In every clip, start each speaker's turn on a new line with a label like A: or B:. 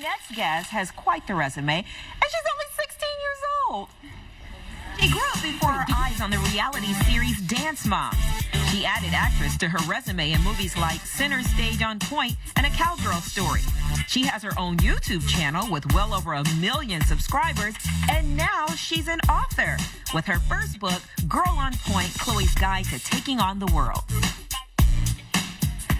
A: next guest has quite the resume, and she's only 16 years old. She grew up before her eyes on the reality series Dance Moms. She added actress to her resume in movies like Center Stage on Pointe and A Cowgirl Story. She has her own YouTube channel with well over 1 million subscribers, and now she's an author with her first book, Girl on Pointe, Chloe's Guide to Taking on the World.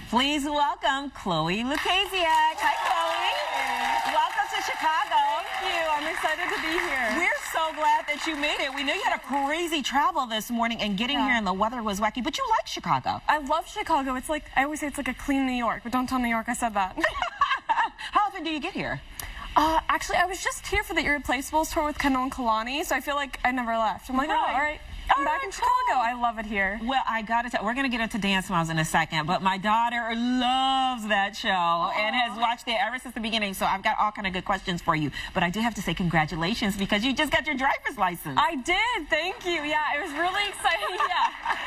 A: Please welcome Chloe Lukasiak. Hi, Chloe. Welcome to Chicago.
B: Thank you. I'm excited to be here.
A: We're so glad that you made it. We knew you had a crazy travel this morning, and getting here and the weather was wacky, but you like Chicago.
B: I love Chicago. It's like, I always say it's like a clean New York, but don't tell New York I said that.
A: How often do you get here?
B: Actually, I was just here for the Irreplaceables tour with Kendall and Kalani, so I feel like I never left. I'm like, oh, all right. I'm back in Chicago.
A: Cool.
B: I love it here.
A: Well, I gotta tell, we're gonna get into Dance Moms in a second, but my daughter loves that show and has watched it ever since the beginning, so I've got all kind of good questions for you. But I do have to say congratulations because you just got your driver's license.
B: I did, thank you. Yeah, it was really exciting. Yeah,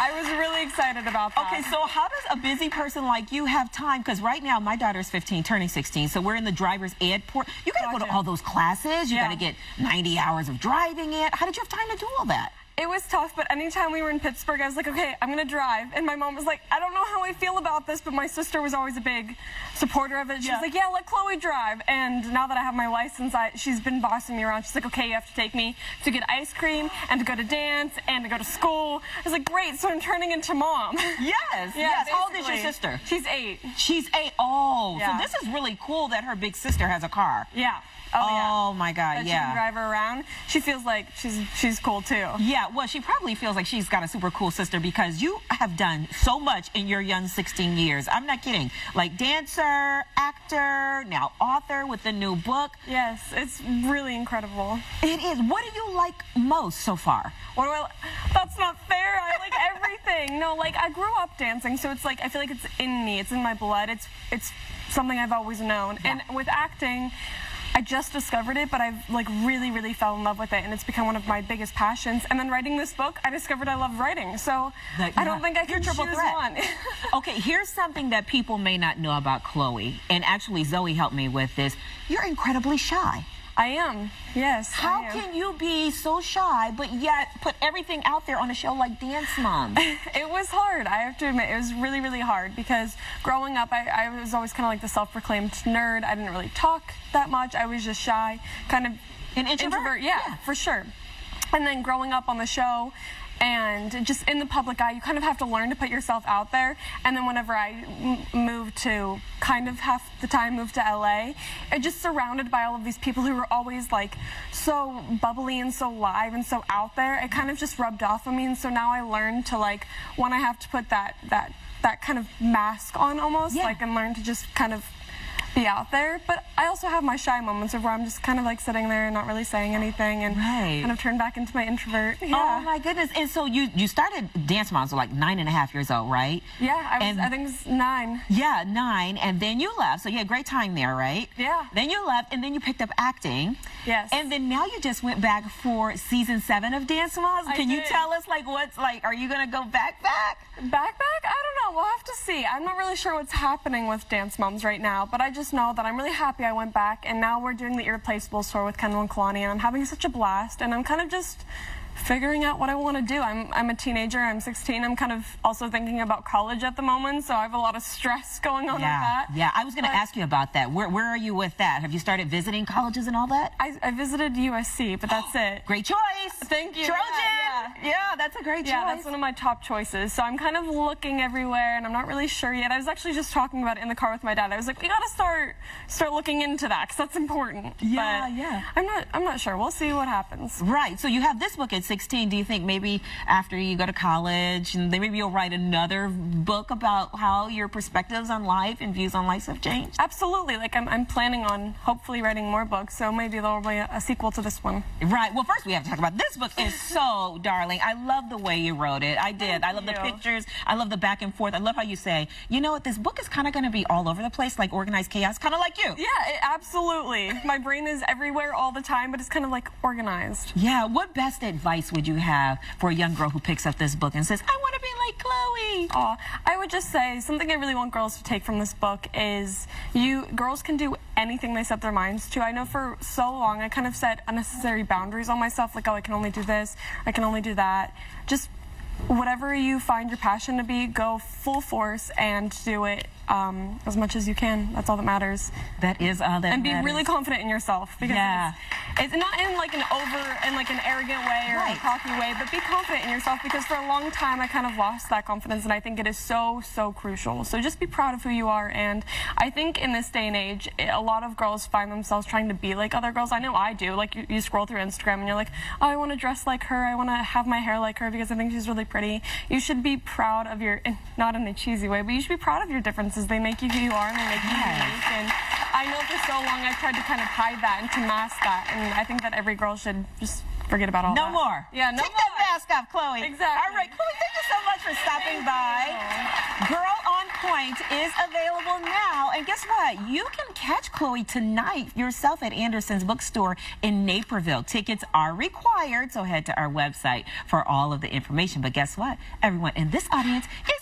B: I was really excited about that.
A: Okay, so how does a busy person like you have time? Because right now my daughter's 15, turning 16, so we're in the driver's ed port. You gotta go to all those classes. You gotta get 90 hours of driving it. How did you have time to do all that?
B: It was tough, but anytime we were in Pittsburgh, I was like, okay, I'm going to drive. And my mom was like, I don't know how I feel about this, but my sister was always a big supporter of it. She was like, yeah, let Chloe drive. And now that I have my license, she's been bossing me around. She's like, okay, you have to take me to get ice cream and to go to dance and to go to school. I was like, great, so I'm turning into mom.
A: Yes, yes. How old is your sister?
B: She's 8.
A: She's 8. Oh, so this is really cool that her big sister has a car.
B: Yeah.
A: Oh my God,
B: that she can drive her around. She feels like she's cool too.
A: Yeah, well, she probably feels like she's got a super cool sister because you have done so much in your young 16 years. I'm not kidding. Like dancer, actor, now author with the new book.
B: Yes, it's really incredible.
A: It is. What do you like most so far?
B: That's not fair. I like everything. No, like I grew up dancing, so it's like I feel like it's in me. It's in my blood. It's something I've always known. Yeah. And with acting, I just discovered it, but I've like really fell in love with it, and it's become one of my biggest passions. And then writing this book, I discovered I love writing, so I don't think I can choose one.
A: Okay, here's something that people may not know about Chloe, and actually Zoe helped me with this. You're incredibly shy.
B: I am, yes.
A: How can you be so shy, but yet put everything out there on a show like Dance Moms?
B: It was hard, I have to admit. It was really hard because growing up, I was always kind of like the self-proclaimed nerd. I didn't really talk that much. I was just shy, kind of
A: an introvert.
B: Yeah, for sure. And then growing up on the show, and just in the public eye, you kind of have to learn to put yourself out there. And then whenever I moved to, kind of half the time, moved to LA, I just surrounded by all of these people who were always like so bubbly and so live and so out there. It kind of just rubbed off on me, and so now I learned to like, when I have to put that kind of mask on almost, like, and learn to just kind of be out there. But I also have my shy moments where I'm just kind of like sitting there and not really saying anything, and kind of turn back into my introvert.
A: Oh my goodness. And so you started Dance Moms at like 9.5 years old, right?
B: Yeah, I think it was 9.
A: Yeah, 9, and then you left, so you had a great time there, right?
B: Yeah.
A: Then you left, and then you picked up acting.
B: Yes.
A: And then now you just went back for season 7 of Dance Moms. Can you tell us like what's like, are you gonna go back?
B: I don't know, we'll have to see. I'm not really sure what's happening with Dance Moms right now, but I just know that I'm really happy I went back, and now we're doing the Irreplaceables tour with Kendall and Kalani, and I'm having such a blast, and I'm kind of just figuring out what I want to do. I'm a teenager, I'm 16, I'm kind of also thinking about college at the moment, so I have a lot of stress going on with that.
A: Yeah, I was going to ask you about that. Where are you with that? Have you started visiting colleges and all that?
B: I visited USC, but that's it.
A: Great choice!
B: Thank you.
A: Trojan! Yeah, that's a great choice.
B: Yeah, that's one of my top choices. So I'm kind of looking everywhere, and I'm not really sure yet. I was actually just talking about it in the car with my dad. I was like, we got to start looking into that, because that's important.
A: Yeah.
B: I'm not sure. We'll see what happens.
A: Right. So you have this book at 16. Do you think maybe after you go to college, and then maybe you'll write another book about how your perspectives on life and views on life have changed?
B: Absolutely. Like I'm planning on hopefully writing more books, so maybe there'll be a sequel to this one.
A: Right. Well, first we have to talk about this book. Is so darling. I love the way you wrote it. I did. I love the pictures. I love the back and forth. I love how you say, you know what, this book is kind of going to be all over the place, like organized chaos, kind of like you.
B: Yeah, absolutely. My brain is everywhere all the time, but it's kind of like organized.
A: Yeah. What best advice would you have for a young girl who picks up this book and says, I want to be like Chloe.
B: I would just say something I really want girls to take from this book is girls can do anything they set their minds to. I know for so long I kind of set unnecessary boundaries on myself, like, oh, I can only do this, I can only do that. Just whatever you find your passion to be, go full force and do it as much as you can. That's all that matters.
A: That is all that matters.
B: And be really confident in yourself, because it's not in like an arrogant way or a cocky way, but be confident in yourself, because for a long time I kind of lost that confidence, and I think it is so crucial. So just be proud of who you are. And I think in this day and age, a lot of girls find themselves trying to be like other girls. I know I do. Like you scroll through Instagram and you're like, oh, I want to dress like her, I want to have my hair like her because I think she's really pretty. You should be proud of your, not in a cheesy way, but you should be proud of your differences. They make you who you are, and they make you unique. And I know for so long I've tried to kind of hide that and to mask that, and I think that every girl should just forget about all that.
A: No more.
B: Yeah, no more.
A: Take that mask off, Chloe.
B: Exactly.
A: All right, Chloe, thank you so much for stopping by. Girl on Pointe is available now, and guess what? You can catch Chloe tonight yourself at Anderson's Bookstore in Naperville. Tickets are required, so head to our website for all of the information. But guess what? Everyone in this audience is